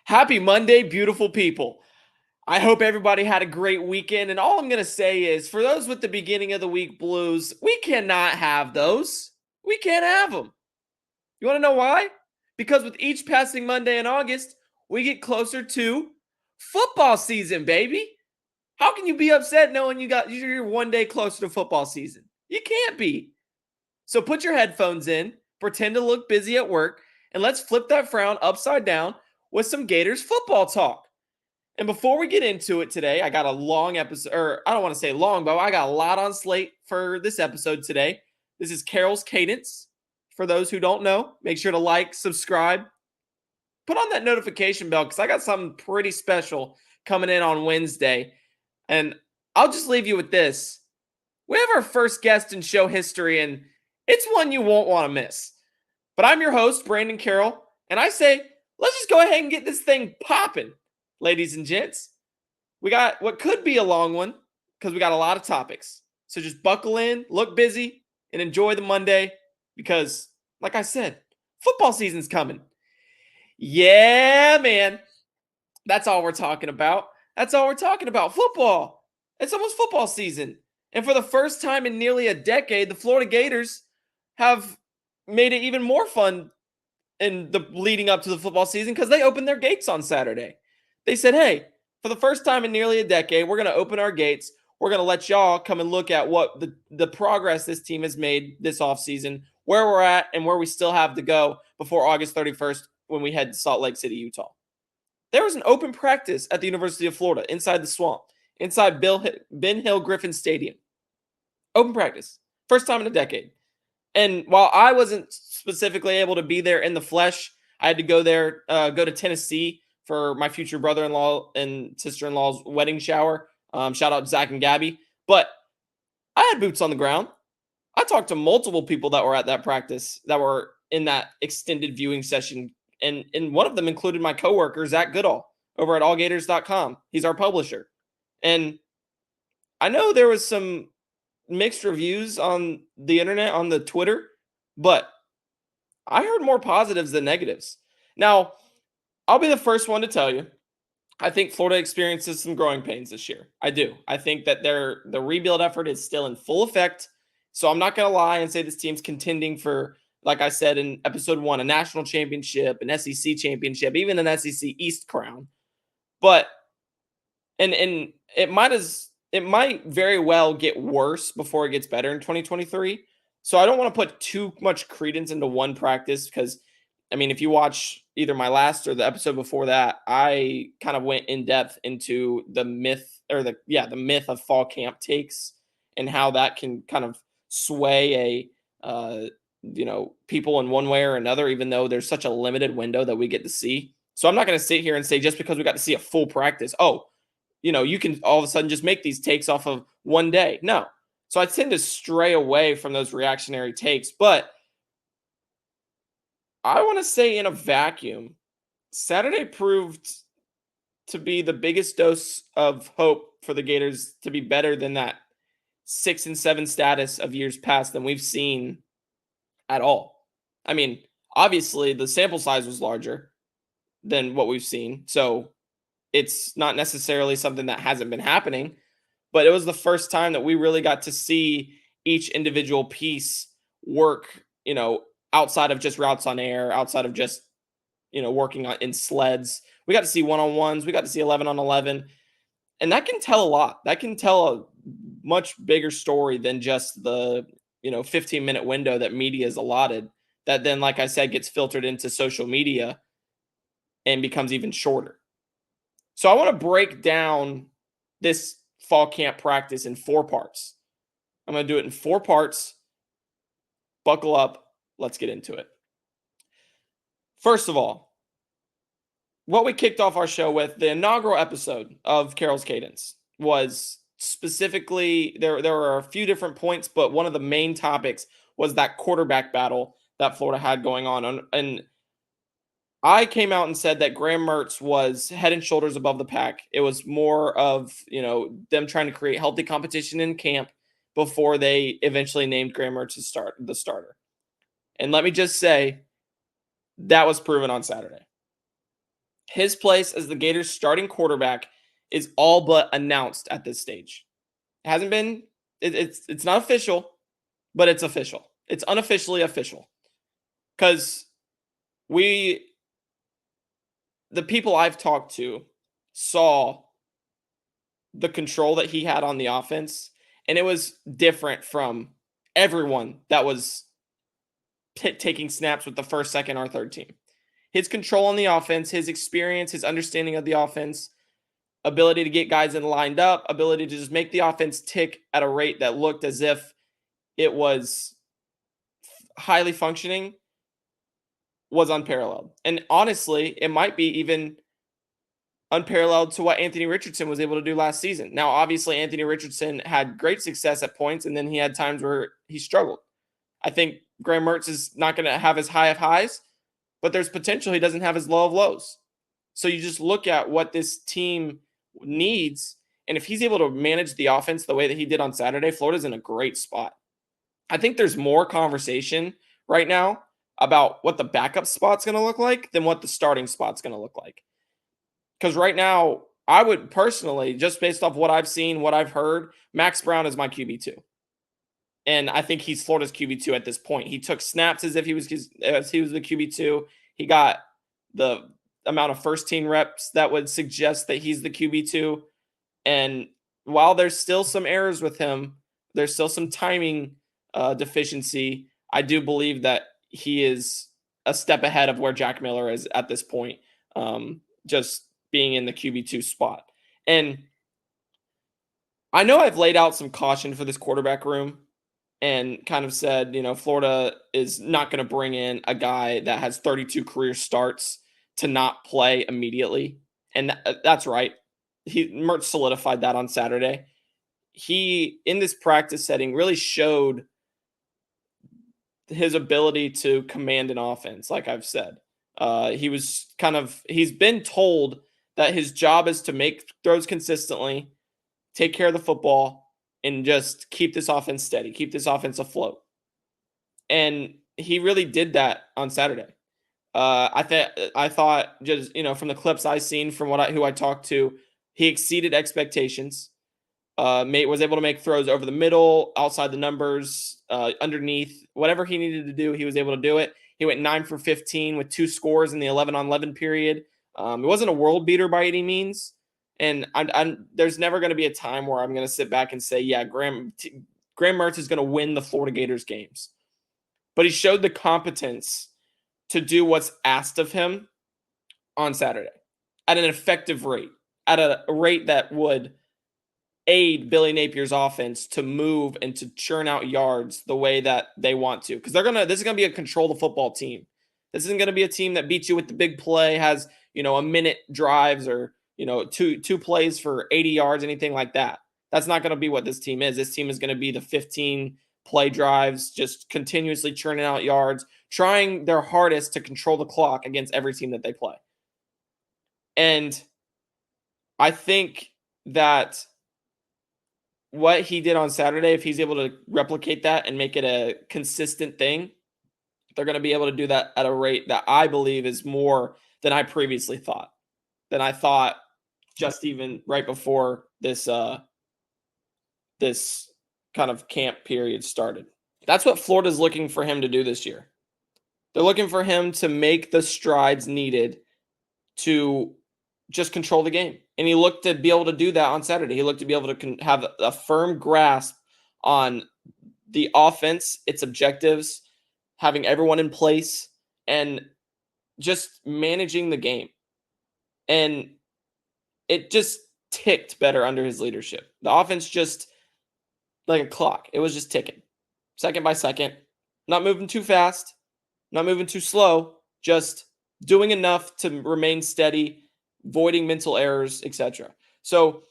Happy Monday, beautiful people. I hope everybody had a great weekend. And all I'm going to say is for those with the beginning of the week blues, we cannot have those. We can't have them. You want to know why? Because with each passing Monday in August, we get closer to football season, baby. How can you be upset knowing you're 1 day closer to football season? You can't be. So put your headphones in, pretend to look busy at work, and let's flip that frown upside down with some Gators football talk. And before we get into it today, I got a long episode, or I don't want to say long, but I got a lot on slate for this episode today. This is Carol's Cadence. For those who don't know, make sure to like, subscribe, put on that notification bell because I got something pretty special coming in on Wednesday. And I'll just leave you with this. We have our first guest in show history, and it's one you won't want to miss. But I'm your host, Brandon Carroll, and I say, let's just go ahead and get this thing popping, ladies and gents. We got what could be a long one because we got a lot of topics. So just buckle in, look busy, and enjoy the Monday because, like I said, football season's coming. Yeah, man. That's all we're talking about. That's all we're talking about. Football. It's almost football season. And for the first time in nearly a decade, the Florida Gators have made it even more fun in the leading up to the football season because they opened their gates on Saturday. They said, hey, for the first time in nearly a decade, we're going to open our gates. We're going to let y'all come and look at what the progress this team has made this offseason, where we're at, and where we still have to go before August 31st when we head to Salt Lake City, Utah. There was an open practice at the University of Florida inside the swamp, inside Ben Hill Griffin Stadium. Open practice. First time in a decade. And while I wasn't specifically able to be there in the flesh, I had to go there, go to Tennessee for my future brother-in-law and sister-in-law's wedding shower. Shout out to Zach and Gabby. But I had boots on the ground. I talked to multiple people that were at that practice that were in that extended viewing session. And one of them included my coworker, Zach Goodall, over at allgators.com. He's our publisher. And I know there was some mixed reviews on the internet, on the Twitter, but I heard more positives than negatives. Now, I'll be the first one to tell you, I think Florida experiences some growing pains this year. I do. I think that the rebuild effort is still in full effect. So I'm not going to lie and say this team's contending for, like I said in episode 1, a national championship, an SEC championship, even an SEC East crown. But and it might very well get worse before it gets better in 2023. So I don't want to put too much credence into one practice because, I mean, if you watch either my last or the episode before that, I kind of went in depth into the myth or the myth of fall camp takes and how that can kind of sway people in one way or another, even though there's such a limited window that we get to see. So I'm not going to sit here and say just because we got to see a full practice, you can all of a sudden just make these takes off of one day. No. So I tend to stray away from those reactionary takes. But I want to say in a vacuum, Saturday proved to be the biggest dose of hope for the Gators to be better than that 6 and 7 status of years past than we've seen at all. I mean, obviously the sample size was larger than what we've seen. So it's not necessarily something that hasn't been happening, but it was the first time that we really got to see each individual piece work, outside of just routes on air, outside of just, working in sleds. We got to see one-on-ones. We got to see 11 on 11. And that can tell a lot. That can tell a much bigger story than just the, 15-minute window that media is allotted that then, like I said, gets filtered into social media and becomes even shorter. So I want to break down this fall camp practice in 4 parts. I'm going to do it in 4 parts. Buckle up. Let's get into it. First of all, what we kicked off our show with, the inaugural episode of Carol's Cadence, was specifically, there were a few different points, but one of the main topics was that quarterback battle that Florida had going on. And I came out and said that Graham Mertz was head and shoulders above the pack. It was more of, them trying to create healthy competition in camp before they eventually named Graham Mertz the starter. And let me just say, that was proven on Saturday. His place as the Gators starting quarterback is all but announced at this stage. It hasn't been it's not official, but it's official. It's unofficially official. Cuz we the people I've talked to saw the control that he had on the offense, and it was different from everyone that was taking snaps with the first, second, or third team. His control on the offense, his experience, his understanding of the offense, ability to get guys in lined up, ability to just make the offense tick at a rate that looked as if it was highly functioning was unparalleled. And honestly, it might be even unparalleled to what Anthony Richardson was able to do last season. Now, obviously, Anthony Richardson had great success at points, and then he had times where he struggled. I think Graham Mertz is not going to have as high of highs, but there's potential he doesn't have as low of lows. So you just look at what this team needs, and if he's able to manage the offense the way that he did on Saturday, Florida's in a great spot. I think there's more conversation right now about what the backup spot's going to look like than what the starting spot's going to look like. Because right now, I would personally, just based off what I've seen, what I've heard, Max Brown is my QB2. And I think he's Florida's QB2 at this point. He took snaps as if he was the QB2. He got the amount of first team reps that would suggest that he's the QB2. And while there's still some errors with him, there's still some timing deficiency. I do believe that he is a step ahead of where Jack Miller is at this point, just being in the QB2 spot. And I know I've laid out some caution for this quarterback room and kind of said, Florida is not going to bring in a guy that has 32 career starts to not play immediately. And that's right. Mertz solidified that on Saturday. He, in this practice setting, really showed his ability to command an offense, like I've said. He's been told that his job is to make throws consistently, take care of the football, and just keep this offense steady, keep this offense afloat. And he really did that on Saturday. I thought just, from the clips I seen from who I talked to, he exceeded expectations. Was able to make throws over the middle, outside the numbers, underneath, whatever he needed to do, he was able to do it. He went 9 for 15 with 2 scores in the 11-on-11 period. It wasn't a world beater by any means. And there's never going to be a time where I'm going to sit back and say, yeah, Graham Mertz is going to win the Florida Gators games. But he showed the competence to do what's asked of him on Saturday at an effective rate, at a rate that would aid Billy Napier's offense to move and to churn out yards the way that they want to. Because this is going to be a control the football team. This isn't going to be a team that beats you with the big play, has, a minute drives or, two plays for 80 yards, anything like that. That's not going to be what this team is. This team is going to be the 15 play drives, just continuously churning out yards, trying their hardest to control the clock against every team that they play. And I think that what he did on Saturday, if he's able to replicate that and make it a consistent thing, they're going to be able to do that at a rate that I believe is more than I previously thought, than I thought just even right before this this kind of camp period started. That's what Florida's looking for him to do this year. They're looking for him to make the strides needed to just control the game. And he looked to be able to do that on Saturday. He looked to be able to have a firm grasp on the offense, its objectives, having everyone in place, and just managing the game. And it just ticked better under his leadership. The offense just, like a clock, it was just ticking. Second by second. Not moving too fast, not moving too slow, just doing enough to remain steady, voiding mental errors, etc. So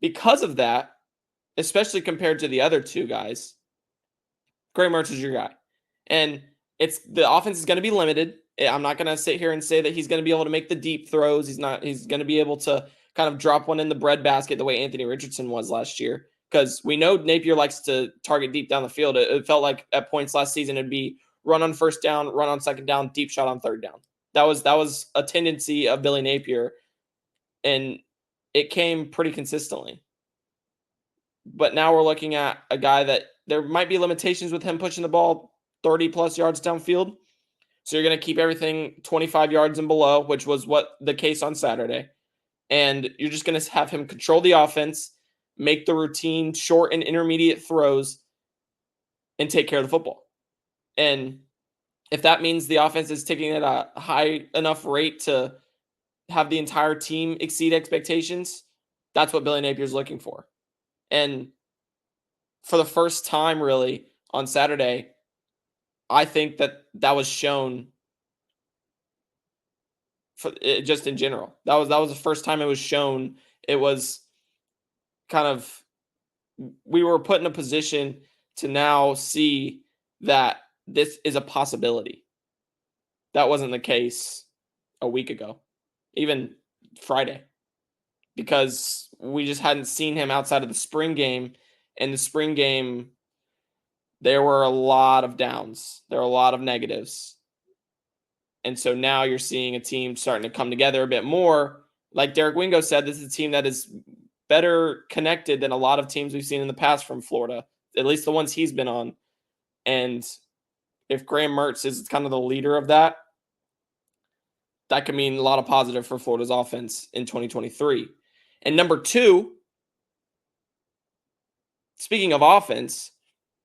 because of that, especially compared to the other two guys, Graham Mertz is your guy. And the offense is going to be limited. I'm not going to sit here and say that he's going to be able to make the deep throws. He's going to be able to kind of drop one in the breadbasket the way Anthony Richardson was last year, because we know Napier likes to target deep down the field. It felt like at points last season it'd be run on first down, run on second down, deep shot on third down. That was a tendency of Billy Napier, and it came pretty consistently. But now we're looking at a guy that there might be limitations with him pushing the ball 30 plus yards downfield. So you're going to keep everything 25 yards and below, which was what the case on Saturday. And you're just going to have him control the offense, make the routine short and intermediate throws, and take care of the football. And if that means the offense is ticking at a high enough rate to have the entire team exceed expectations, that's what Billy Napier is looking for. And for the first time, really, on Saturday, I think that was shown for just in general. That was the first time it was shown. It was kind of we were put in a position to now see that this is a possibility. That wasn't the case a week ago, even Friday, because we just hadn't seen him outside of the spring game. And the spring game, there were a lot of downs. There were a lot of negatives. And so now you're seeing a team starting to come together a bit more. Like Derek Wingo said, this is a team that is better connected than a lot of teams we've seen in the past from Florida, at least the ones he's been on. And if Graham Mertz is kind of the leader of that, that could mean a lot of positive for Florida's offense in 2023. And number two, speaking of offense,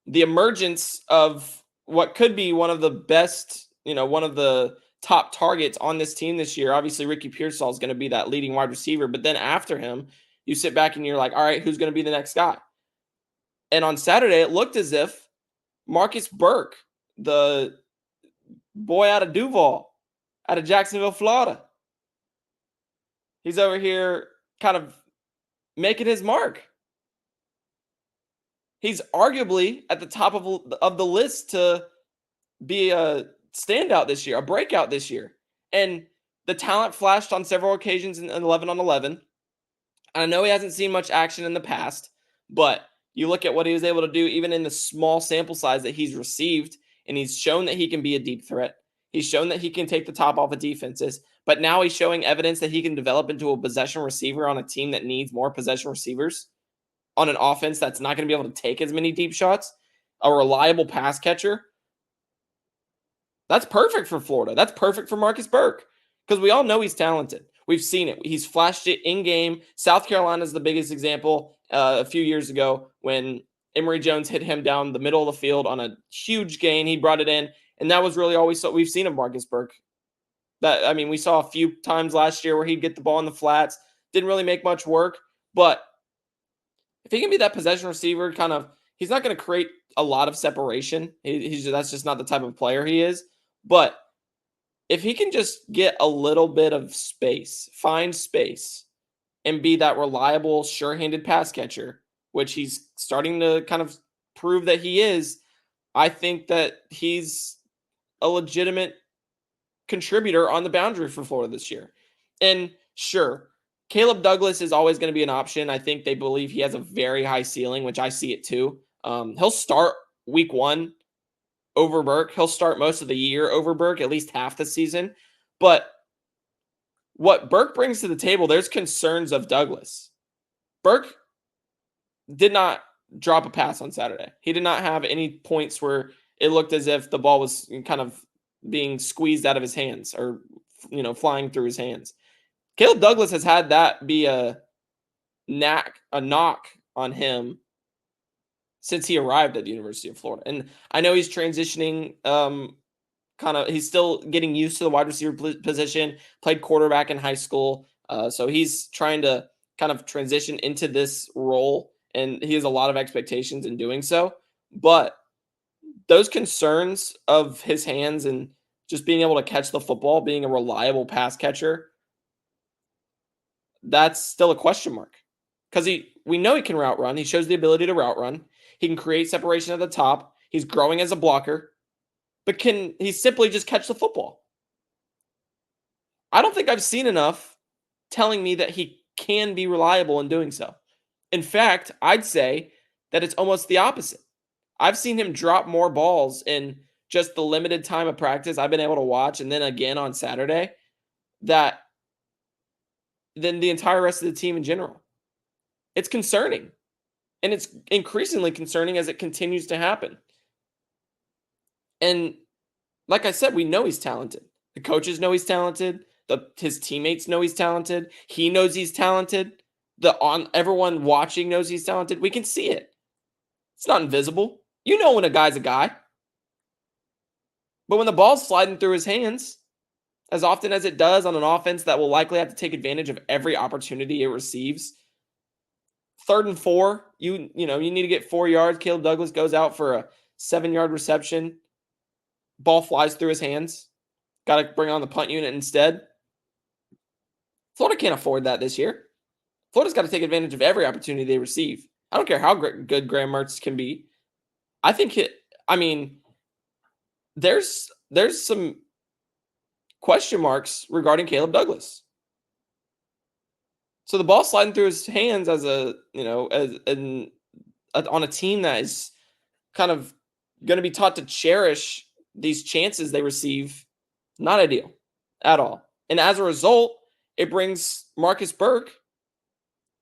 the emergence of what could be one of the best, one of the top targets on this team this year. Obviously, Ricky Pearsall is going to be that leading wide receiver. But then after him, you sit back and you're like, all right, who's going to be the next guy? And on Saturday, it looked as if Marcus Burke, the boy out of Duval, out of Jacksonville, Florida, he's over here kind of making his mark. He's arguably at the top of the list to be a standout this year, a breakout this year. And the talent flashed on several occasions in 11 on 11. I know he hasn't seen much action in the past, but you look at what he was able to do even in the small sample size that he's received, and he's shown that he can be a deep threat. He's shown that he can take the top off of defenses, but now he's showing evidence that he can develop into a possession receiver on a team that needs more possession receivers, on an offense that's not going to be able to take as many deep shots, a reliable pass catcher. That's perfect for Florida. That's perfect for Marcus Burke, because we all know he's talented. We've seen it. He's flashed it in game. South Carolina is the biggest example a few years ago when Emory Jones hit him down the middle of the field on a huge gain. He brought it in, and that was really all we've seen of Marcus Burke. We saw a few times last year where he'd get the ball in the flats. Didn't really make much work, but if he can be that possession receiver, he's not going to create a lot of separation. That's just not the type of player he is. But if he can just get a little bit of space, find space, and be that reliable, sure-handed pass catcher, which he's starting to kind of prove that he is, I think that he's a legitimate contributor on the boundary for Florida this year. And sure, Caleb Douglas is always going to be an option. I think they believe he has a very high ceiling, which I see it too. He'll start week one over Burke. He'll start most of the year over Burke, at least half the season. But what Burke brings to the table, there's concerns of Douglas. Burke did not drop a pass on Saturday. He did not have any points where it looked as if the ball was kind of being squeezed out of his hands or, flying through his hands. Caleb Douglas has had that be a knock on him since he arrived at the University of Florida. And I know he's transitioning, he's still getting used to the wide receiver position, played quarterback in high school. So he's trying to kind of transition into this role, and he has a lot of expectations in doing so. But those concerns of his hands and just being able to catch the football, being a reliable pass catcher, that's still a question mark, because we know he can route run. He shows the ability to route run. He can create separation at the top. He's growing as a blocker, but can he simply just catch the football? I don't think I've seen enough telling me that he can be reliable in doing so. In fact, I'd say that it's almost the opposite. I've seen him drop more balls and just the limited time of practice I've been able to watch, and then again on Saturday, that than the entire rest of the team in general. It's concerning. And it's increasingly concerning as it continues to happen. And like I said, we know he's talented. The coaches know he's talented. His teammates know he's talented. He knows he's talented. Everyone watching knows he's talented. We can see it. It's not invisible. You know when a guy's a guy. But when the ball's sliding through his hands, as often as it does on an offense that will likely have to take advantage of every opportunity it receives, 3rd and 4, you need to get 4 yards. Caleb Douglas goes out for a 7-yard reception. Ball flies through his hands. Got to bring on the punt unit instead. Florida can't afford that this year. Florida's got to take advantage of every opportunity they receive. I don't care how good Graham Mertz can be. I think there's some question marks regarding Caleb Douglas. So the ball sliding through his hands on a team that is kind of going to be taught to cherish these chances they receive, not ideal at all. And as a result, it brings Marcus Burke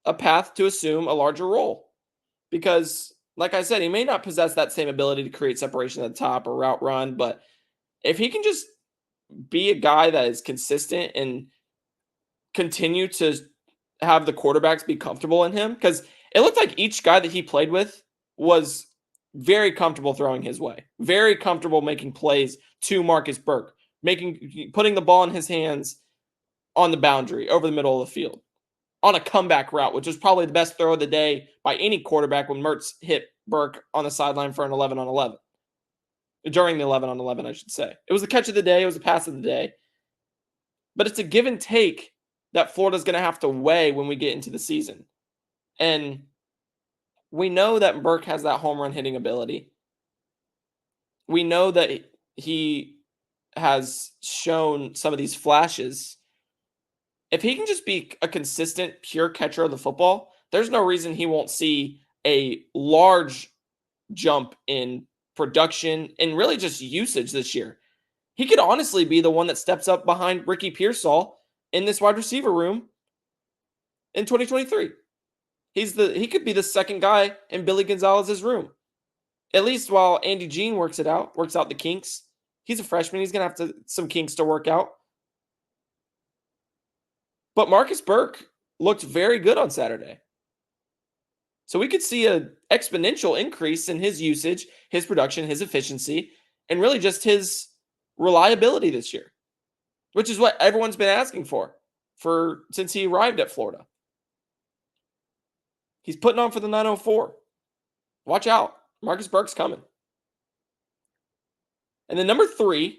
a path to assume a larger role. Because, like I said, he may not possess that same ability to create separation at the top or route run, but if he can just be a guy that is consistent and continue to have the quarterbacks be comfortable in him, because it looked like each guy that he played with was very comfortable throwing his way, very comfortable making plays to Marcus Burke, putting the ball in his hands on the boundary over the middle of the field on a comeback route, which was probably the best throw of the day by any quarterback when Mertz hit Burke on the sideline for an 11-on-11. During the 11-on-11, I should say. It was the catch of the day. It was the pass of the day. But it's a give and take that Florida's going to have to weigh when we get into the season. And we know that Burke has that home run hitting ability. We know that he has shown some of these flashes. If he can just be a consistent, pure catcher of the football, there's no reason he won't see a large jump in production and really just usage this year. He could honestly be the one that steps up behind Ricky Pearsall in this wide receiver room in 2023. He could be the second guy in Billy Gonzalez's room. At least while Andy Jean works out the kinks. He's a freshman. He's going to have some kinks to work out. But Marcus Burke looked very good on Saturday. So we could see an exponential increase in his usage, his production, his efficiency, and really just his reliability this year, which is what everyone's been asking for since he arrived at Florida. He's putting on for the 904. Watch out. Marcus Burke's coming. And then number 3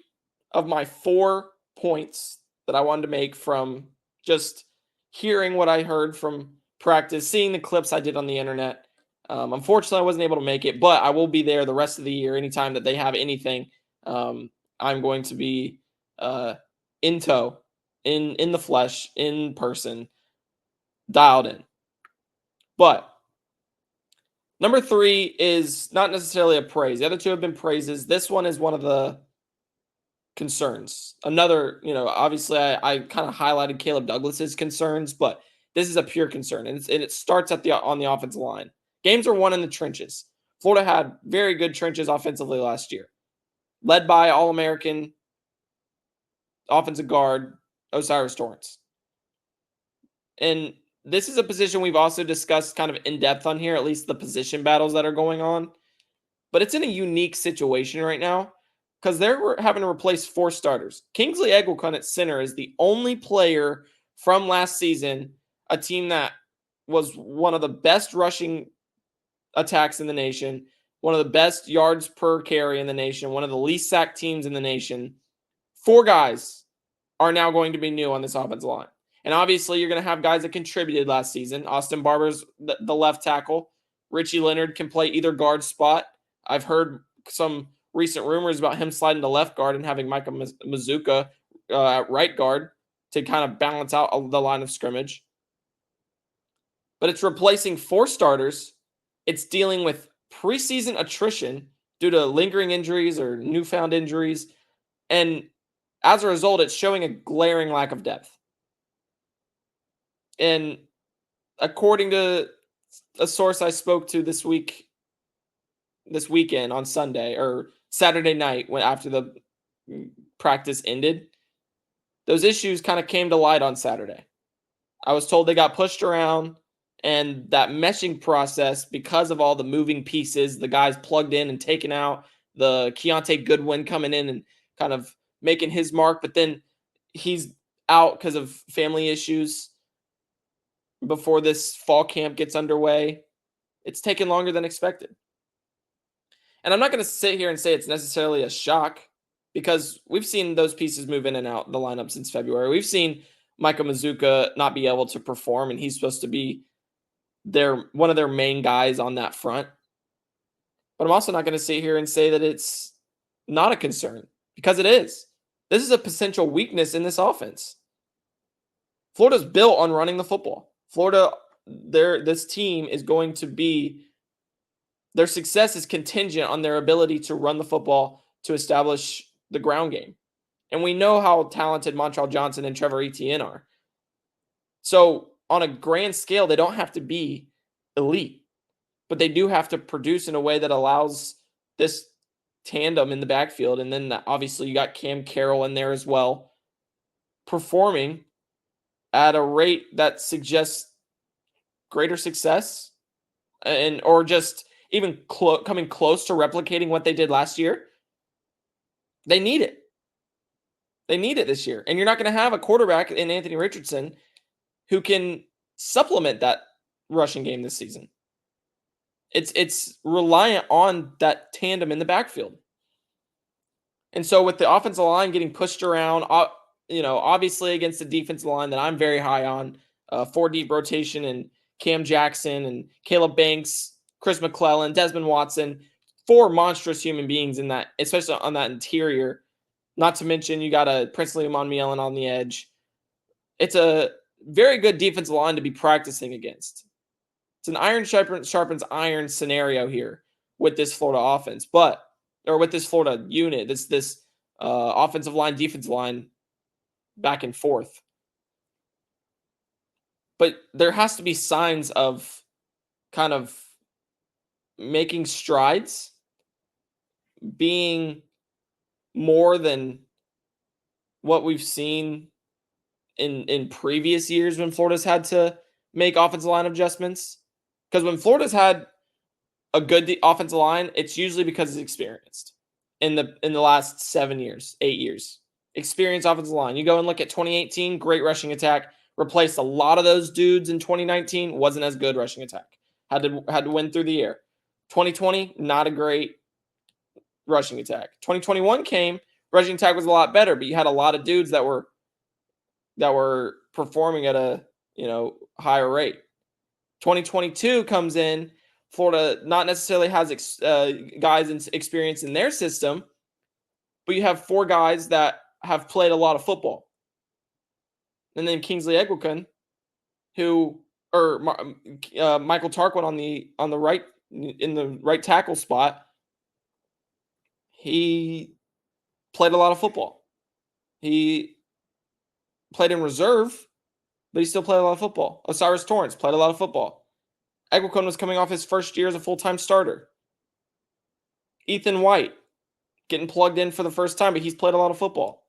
of my 4 points that I wanted to make from just hearing what I heard from practice, seeing the clips I did on the internet. Unfortunately, I wasn't able to make it, but I will be there the rest of the year. Anytime that they have anything, I'm going to be in tow, in the flesh, in person, dialed in. But number 3 is not necessarily a praise. The other 2 have been praises. This one is one of the concerns. Another, obviously I kind of highlighted Caleb Douglas's concerns, but this is a pure concern, and it starts on the offensive line. Games are won in the trenches. Florida had very good trenches offensively last year, led by All-American offensive guard Osiris Torrance. And this is a position we've also discussed kind of in depth on here, at least the position battles that are going on. But it's in a unique situation right now because they're having to replace 4 starters. Kingsley Eguakun at center is the only player from last season, a team that was one of the best rushing attacks in the nation, one of the best yards per carry in the nation, one of the least sacked teams in the nation. 4 guys are now going to be new on this offensive line. And obviously, you're going to have guys that contributed last season. Austin Barber's the left tackle. Richie Leonard can play either guard spot. I've heard some recent rumors about him sliding to left guard and having Micah Mazuka at right guard to kind of balance out the line of scrimmage. But it's replacing 4 starters. It's dealing with preseason attrition due to lingering injuries or newfound injuries. And as a result, it's showing a glaring lack of depth. And according to a source I spoke to this weekend on Sunday or Saturday night when after the practice ended, those issues kind of came to light on Saturday. I was told they got pushed around and that meshing process, because of all the moving pieces, the guys plugged in and taken out, the Keontae Goodwin coming in and kind of making his mark, but then he's out because of family issues before this fall camp gets underway. It's taken longer than expected. And I'm not going to sit here and say it's necessarily a shock because we've seen those pieces move in and out the lineup since February. We've seen Michael Mazuka not be able to perform, and he's supposed to be one of their main guys on that front. But I'm also not going to sit here and say that it's not a concern because it is. This is a potential weakness in this offense. Florida's built on running the football. This team is going to be, their success is contingent on their ability to run the football to establish the ground game. And we know how talented Montrell Johnson and Trevor Etienne are. So on a grand scale, they don't have to be elite, but they do have to produce in a way that allows this tandem in the backfield. And then obviously you got Cam Carroll in there as well, performing at a rate that suggests greater success or just even coming close to replicating what they did last year. They need it. They need it this year. And you're not going to have a quarterback in Anthony Richardson who can supplement that rushing game this season. It's reliant on that tandem in the backfield. And so with the offensive line getting pushed around, obviously against the defensive line that I'm very high on, 4-deep rotation and Cam Jackson and Caleb Banks, Chris McClellan, Desmond Watson, 4 monstrous human beings in that, especially on that interior. Not to mention you got a Princely Monmielen on the edge. It's a very good defensive line to be practicing against. It's an iron sharpens iron scenario here with this Florida offense, or with this Florida unit, this offensive line, defensive line back and forth. But there has to be signs of kind of making strides, being more than what we've seen in previous years when Florida's had to make offensive line adjustments. Because when Florida's had a good offensive line, it's usually because it's experienced in the last 7 years, 8 years. Experienced offensive line. You go and look at 2018, great rushing attack. Replaced a lot of those dudes in 2019. Wasn't as good rushing attack. Had to win through the air. 2020, not a great rushing attack. 2021 came, rushing attack was a lot better, but you had a lot of dudes that were performing at a higher rate. 2022 comes in, Florida not necessarily has guys and experience in their system, but you have 4 guys that have played a lot of football. And then Kingsley Eguakun, Michael Tarquin on the right, in the right tackle spot, he played a lot of football. He played in reserve, but he still played a lot of football. Osiris Torrance played a lot of football. Eguakun was coming off his first year as a full-time starter. Ethan White getting plugged in for the first time, but he's played a lot of football.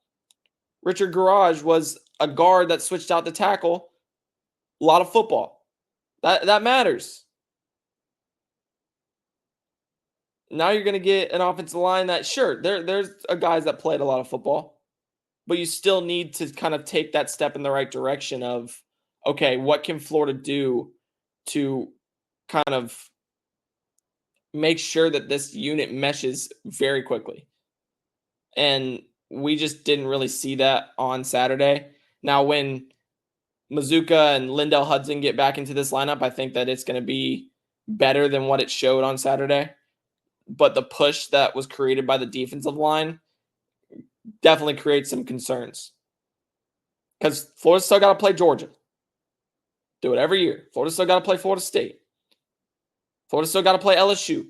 Richard Garage was a guard that switched out to tackle. A lot of football. That matters. Now you're going to get an offensive line that, sure, there's guys that played a lot of football, but you still need to kind of take that step in the right direction of, okay, what can Florida do to kind of make sure that this unit meshes very quickly? And we just didn't really see that on Saturday. Now, when Mazuka and Lindell Hudson get back into this lineup, I think that it's going to be better than what it showed on Saturday. But the push that was created by the defensive line definitely creates some concerns. Because Florida's still got to play Georgia. Do it every year. Florida's still got to play Florida State. Florida's still got to play LSU.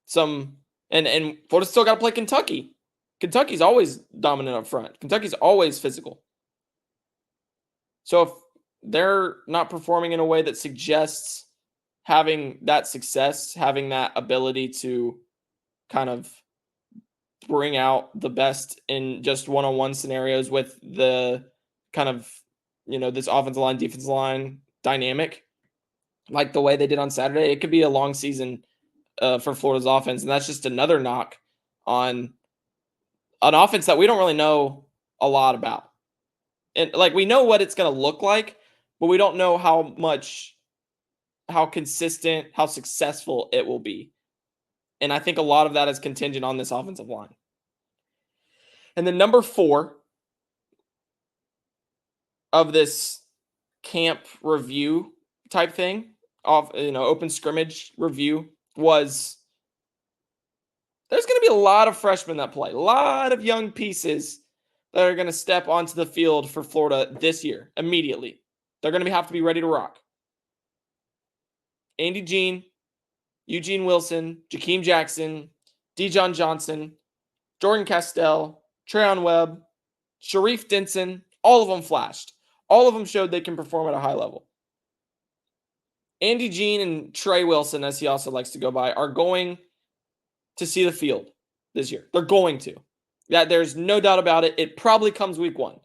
Some And Florida's still got to play Kentucky. Kentucky's always dominant up front. Kentucky's always physical. So if they're not performing in a way that suggests having that success, having that ability to kind of bring out the best in just one-on-one scenarios with the kind of, this offensive line, defensive line dynamic, like the way they did on Saturday, it could be a long season for Florida's offense. And that's just another knock on an offense that we don't really know a lot about. And like, we know what it's going to look like, but we don't know how consistent, how successful it will be. And I think a lot of that is contingent on this offensive line. And then number 4 of this camp review type thing, open scrimmage review, was there's going to be a lot of freshmen that play, a lot of young pieces that are going to step onto the field for Florida this year immediately. They're going to have to be ready to rock. Andy Jean, Eugene Wilson, Jakeem Jackson, Dijon Johnson, Jordan Castell, Treon Webb, Sharif Denson, all of them flashed. All of them showed they can perform at a high level. Andy Jean and Trey Wilson, as he also likes to go by, are going to see the field this year. They're going to. There's no doubt about it. It probably comes week 1.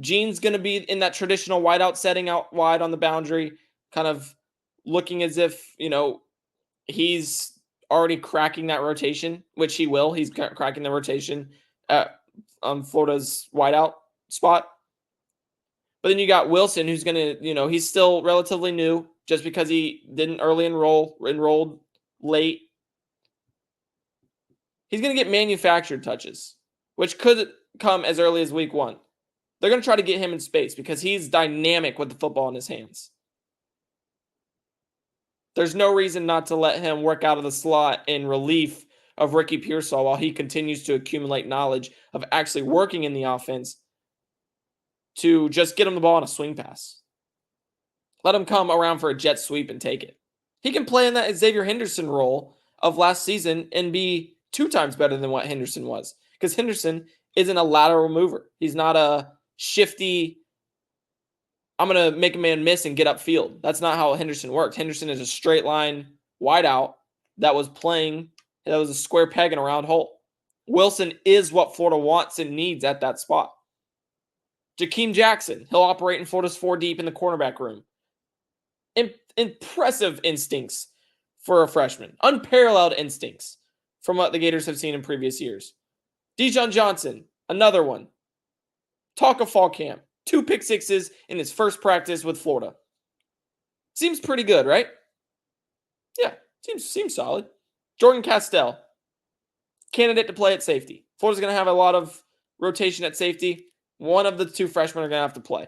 Jean's going to be in that traditional wideout setting out wide on the boundary, kind of looking as if, he's already cracking that rotation, which he will. He's cracking the rotation on Florida's wideout spot. But then you got Wilson, who's going to, he's still relatively new just because he didn't early enrolled late. He's going to get manufactured touches, which could come as early as week 1. They're going to try to get him in space because he's dynamic with the football in his hands. There's no reason not to let him work out of the slot in relief of Ricky Pearsall while he continues to accumulate knowledge of actually working in the offense to just get him the ball on a swing pass. Let him come around for a jet sweep and take it. He can play in that Xavier Henderson role of last season and be 2 times better than what Henderson was, because Henderson isn't a lateral mover. He's not a shifty, I'm going to make a man miss and get upfield. That's not how Henderson works. Henderson is a straight line wideout that was a square peg in a round hole. Wilson is what Florida wants and needs at that spot. Jakeem Jackson, he'll operate in Florida's 4 deep in the cornerback room. Impressive instincts for a freshman. Unparalleled instincts from what the Gators have seen in previous years. Dijon Johnson, another one. Talk of fall camp. 2 pick sixes in his first practice with Florida. Seems pretty good, right? Yeah, seems solid. Jordan Castell, candidate to play at safety. Florida's going to have a lot of rotation at safety. One of the 2 freshmen are going to have to play.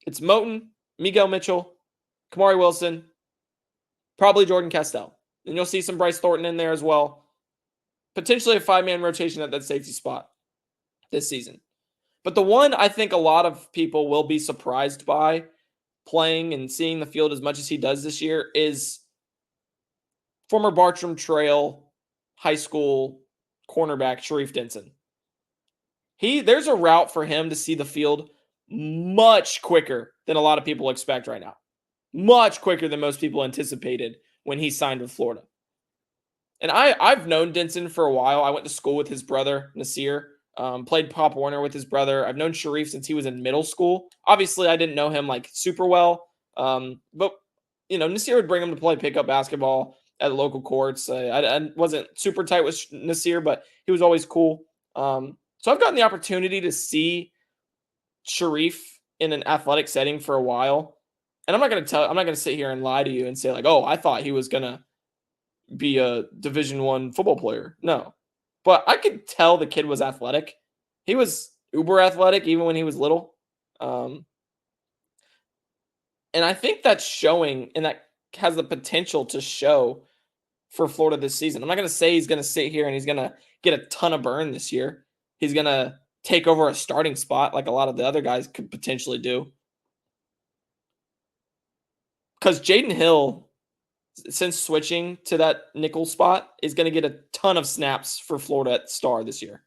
It's Moten, Miguel Mitchell, Kamari Wilson, probably Jordan Castell. And you'll see some Bryce Thornton in there as well. Potentially a 5-man rotation at that safety spot this season. But the one I think a lot of people will be surprised by playing and seeing the field as much as he does this year is former Bartram Trail high school cornerback Sharif Denson. There's a route for him to see the field much quicker than a lot of people expect right now. Much quicker than most people anticipated when he signed with Florida. And I've known Denson for a while. I went to school with his brother, Nasir. Played Pop Warner with his brother. I've known Sharif since he was in middle school. Obviously, I didn't know him like super well. But, Nasir would bring him to play pickup basketball at local courts. I wasn't super tight with Nasir, but he was always cool. So I've gotten the opportunity to see Sharif in an athletic setting for a while. And I'm not going to sit here and lie to you and say like, oh, I thought he was going to be a Division I football player. No. But I could tell the kid was athletic. He was uber athletic even when he was little. And I think that's showing, and that has the potential to show for Florida this season. I'm not going to say he's going to sit here and he's going to get a ton of burn this year. He's going to take over a starting spot like a lot of the other guys could potentially do. Because Jaden Hill since switching to that nickel spot, is going to get a ton of snaps for Florida at star this year.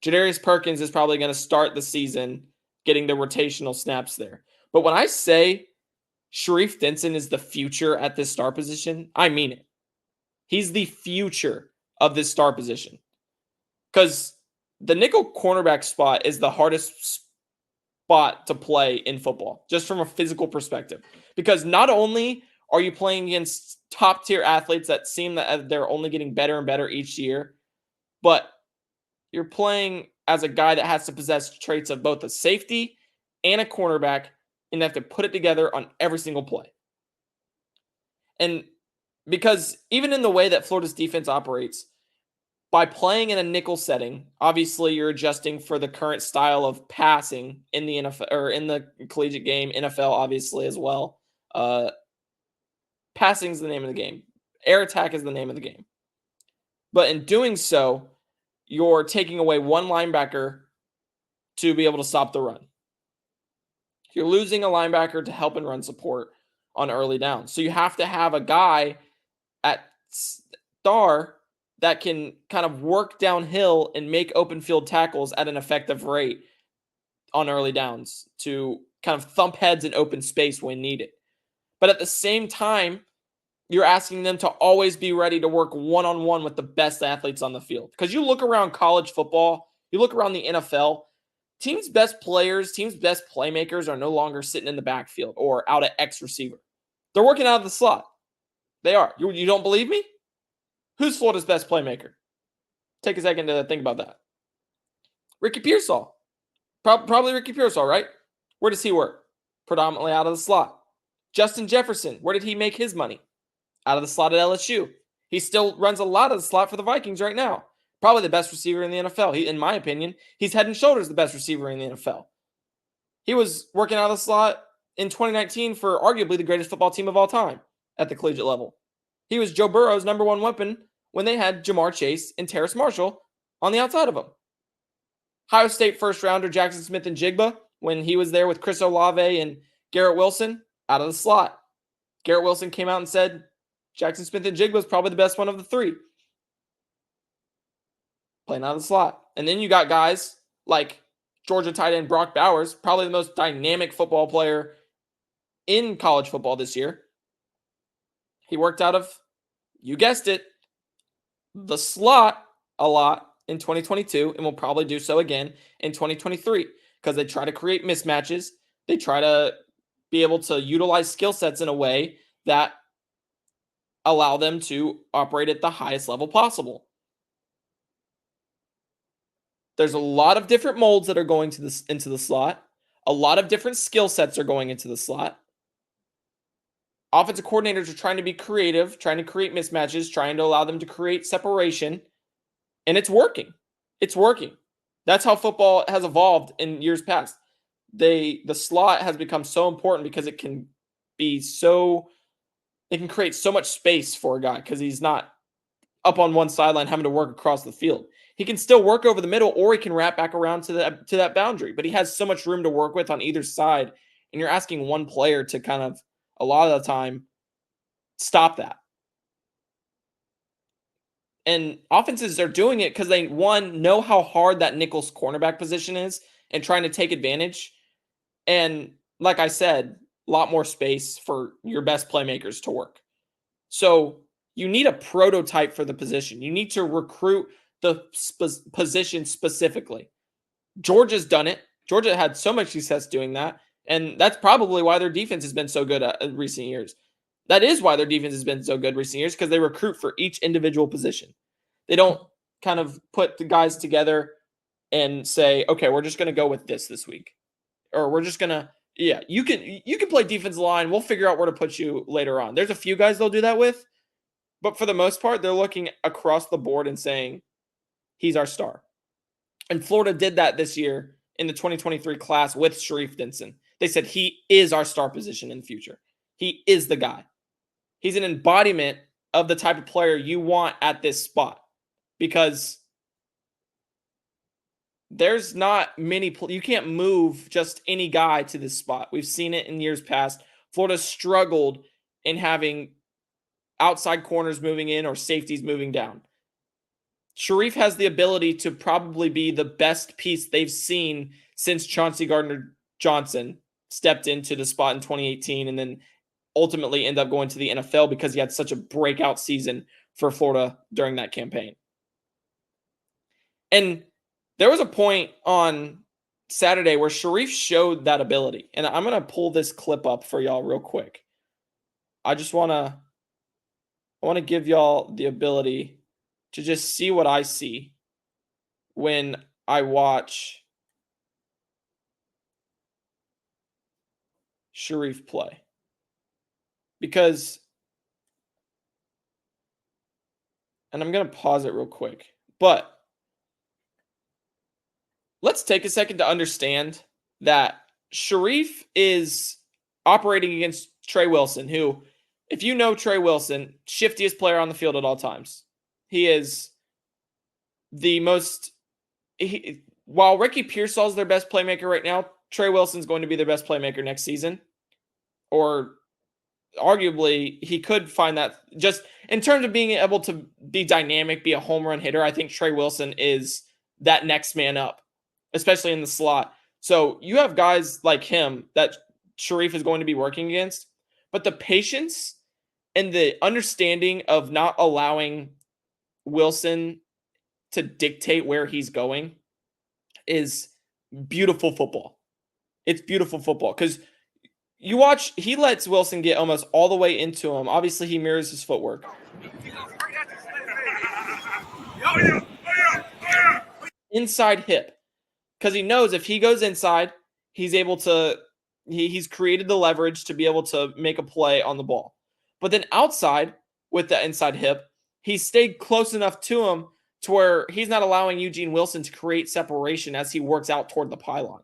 Jadarius Perkins is probably going to start the season getting the rotational snaps there. But when I say Sharif Denson is the future at this star position, I mean it. He's the future of this star position. Because the nickel cornerback spot is the hardest spot to play in football, just from a physical perspective. Because not only are you playing against top tier athletes that seem that they're only getting better and better each year, but you're playing as a guy that has to possess traits of both a safety and a cornerback, and have to put it together on every single play. And because even in the way that Florida's defense operates, by playing in a nickel setting, obviously you're adjusting for the current style of passing in the NFL or in the collegiate game, NFL obviously as well. Passing is the name of the game. Air attack is the name of the game. But in doing so, you're taking away one linebacker to be able to stop the run. You're losing a linebacker to help and run support on early downs. So you have to have a guy at star that can kind of work downhill and make open field tackles at an effective rate on early downs to kind of thump heads in open space when needed. But at the same time, you're asking them to always be ready to work one-on-one with the best athletes on the field. Because you look around college football, you look around the NFL, teams' best players, teams' best playmakers are no longer sitting in the backfield or out at X receiver. They're working out of the slot. They are. You don't believe me? Who's Florida's best playmaker? Take a second to think about that. Ricky Pearsall. Probably Ricky Pearsall, right? Where does he work? Predominantly out of the slot. Justin Jefferson, where did he make his money? Out of the slot at LSU. He still runs a lot of the slot for the Vikings right now. Probably the best receiver in the NFL. In my opinion, he's head and shoulders the best receiver in the NFL. He was working out of the slot in 2019 for arguably the greatest football team of all time at the collegiate level. He was Joe Burrow's number one weapon when they had Jamar Chase and Terrace Marshall on the outside of him. Ohio State first rounder Jackson Smith-Njigba, when he was there with Chris Olave and Garrett Wilson, out of the slot. Garrett Wilson came out and said Jackson Smith-Njigba was probably the best one of the three. Playing out of the slot. And then you got guys like Georgia tight end Brock Bowers, probably the most dynamic football player in college football this year. He worked out of, you guessed it, the slot a lot in 2022 and will probably do so again in 2023 because they try to create mismatches. They try to be able to utilize skill sets in a way that allow them to operate at the highest level possible. There's a lot of different molds that are going into the slot. A lot of different skill sets are going into the slot. Offensive coordinators are trying to be creative, trying to create mismatches, trying to allow them to create separation. And it's working. It's working. That's how football has evolved in years past. The slot has become so important because it can create so much space for a guy because he's not up on one sideline having to work across the field. He can still work over the middle or he can wrap back around to that boundary, but he has so much room to work with on either side. And you're asking one player to kind of, a lot of the time, stop that. And offenses are doing it because they, one, know how hard that nickel's cornerback position is and trying to take advantage. And like I said, a lot more space for your best playmakers to work. So you need a prototype for the position. You need to recruit the position specifically. Georgia's done it. Georgia had so much success doing that. And that's probably why their defense has been so good in recent years. That is why their defense has been so good recent years, because they recruit for each individual position. They don't kind of put the guys together and say, okay, we're just going to go with this week. Or we're just going to, you can play defensive line. We'll figure out where to put you later on. There's a few guys they'll do that with. But for the most part, they're looking across the board and saying, he's our star. And Florida did that this year in the 2023 class with Sharif Denson. They said he is our star position in the future. He is the guy. He's an embodiment of the type of player you want at this spot, because there's not many. You can't move just any guy to this spot. We've seen it in years past. Florida struggled in having outside corners moving in or safeties moving down. Sharif has the ability to probably be the best piece they've seen since Chauncey Gardner-Johnson stepped into the spot in 2018 and then ultimately end up going to the NFL because he had such a breakout season for Florida during that campaign. And there was a point on Saturday where Sharif showed that ability. And I'm going to pull this clip up for y'all real quick. I want to give y'all the ability to just see what I see when I watch Sharif play. Because, and I'm going to pause it real quick, but let's take a second to understand that Sharif is operating against Trey Wilson, who, if you know Trey Wilson, shiftiest player on the field at all times. He is the most, while Ricky Pearsall is their best playmaker right now, Trey Wilson's going to be their best playmaker next season. Or arguably, he could find that just in terms of being able to be dynamic, be a home run hitter. I think Trey Wilson is that next man up, especially in the slot. So you have guys like him that Sharif is going to be working against, but the patience and the understanding of not allowing Wilson to dictate where he's going is beautiful football. It's beautiful football because you watch, he lets Wilson get almost all the way into him. Obviously, he mirrors his footwork. Inside hip. Because he knows if he goes inside, he's able to, he's created the leverage to be able to make a play on the ball. But then outside with the inside hip, he stayed close enough to him to where he's not allowing Eugene Wilson to create separation as he works out toward the pylon.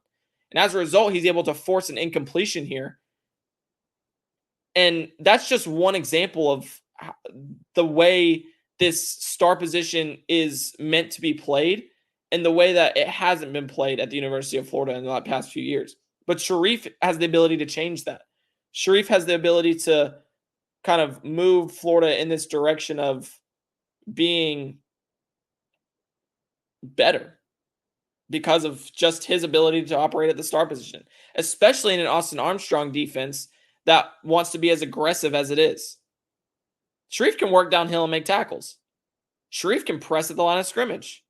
And as a result, he's able to force an incompletion here. And that's just one example of the way this star position is meant to be played and the way that it hasn't been played at the University of Florida in the past few years. But Sharif has the ability to change that. Sharif has the ability to kind of move Florida in this direction of being better because of just his ability to operate at the star position, especially in an Austin Armstrong defense that wants to be as aggressive as it is. Sharif can work downhill and make tackles. Sharif can press at the line of scrimmage.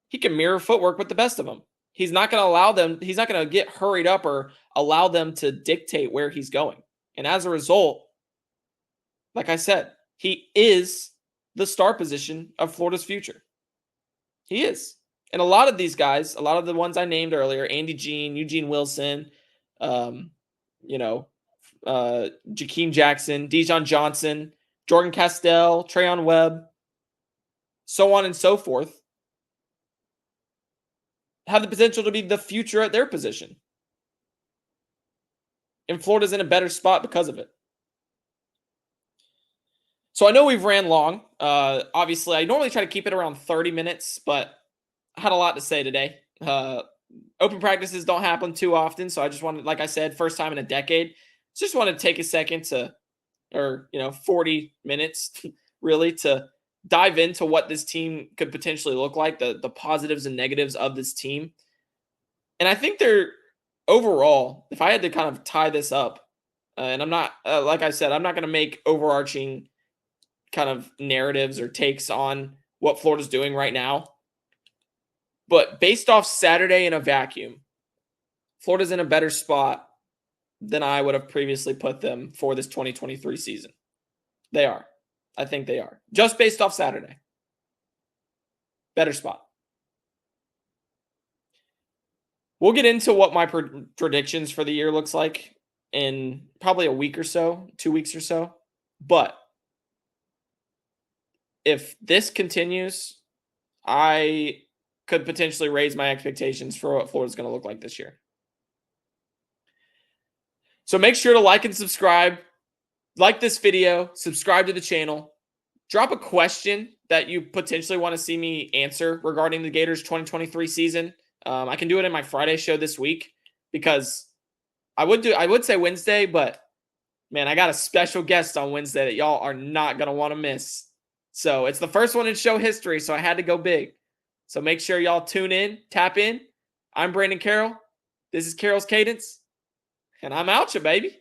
He can mirror footwork with the best of them. He's not going to allow them, he's not going to get hurried up or allow them to dictate where he's going. And as a result, like I said, he is the star position of Florida's future. He is. And a lot of these guys, a lot of the ones I named earlier, Andy Jean, Eugene Wilson, Jakeem Jackson, Dijon Johnson, Jordan Castell, Trayon Webb, so on and so forth, have the potential to be the future at their position. And Florida's in a better spot because of it. So I know we've ran long. Obviously, I normally try to keep it around 30 minutes, but I had a lot to say today. Open practices don't happen too often, so I just wanted, like I said, first time in a decade. Just wanted to take a second to, 40 minutes really, to dive into what this team could potentially look like, the positives and negatives of this team. And I think they're overall, if I had to kind of tie this up, and I'm not, like I said, I'm not going to make overarching kind of narratives or takes on what Florida's doing right now. But based off Saturday in a vacuum, Florida's in a better spot than I would have previously put them for this 2023 season. They are. I think they are. Just based off Saturday. Better spot. We'll get into what my predictions for the year looks like in probably a week or so, 2 weeks or so. But if this continues, I could potentially raise my expectations for what Florida's going to look like this year. So make sure to like and subscribe. Like this video, subscribe to the channel. Drop a question that you potentially want to see me answer regarding the Gators 2023 season. I can do it in my Friday show this week because I would say Wednesday, but Man, I got a special guest on Wednesday that y'all are not going to want to miss. So it's the first one in show history, so I had to go big. So make sure y'all tune in, tap in. I'm Brandon Carroll. This is Carroll's Cadence, and I'm out, ya baby.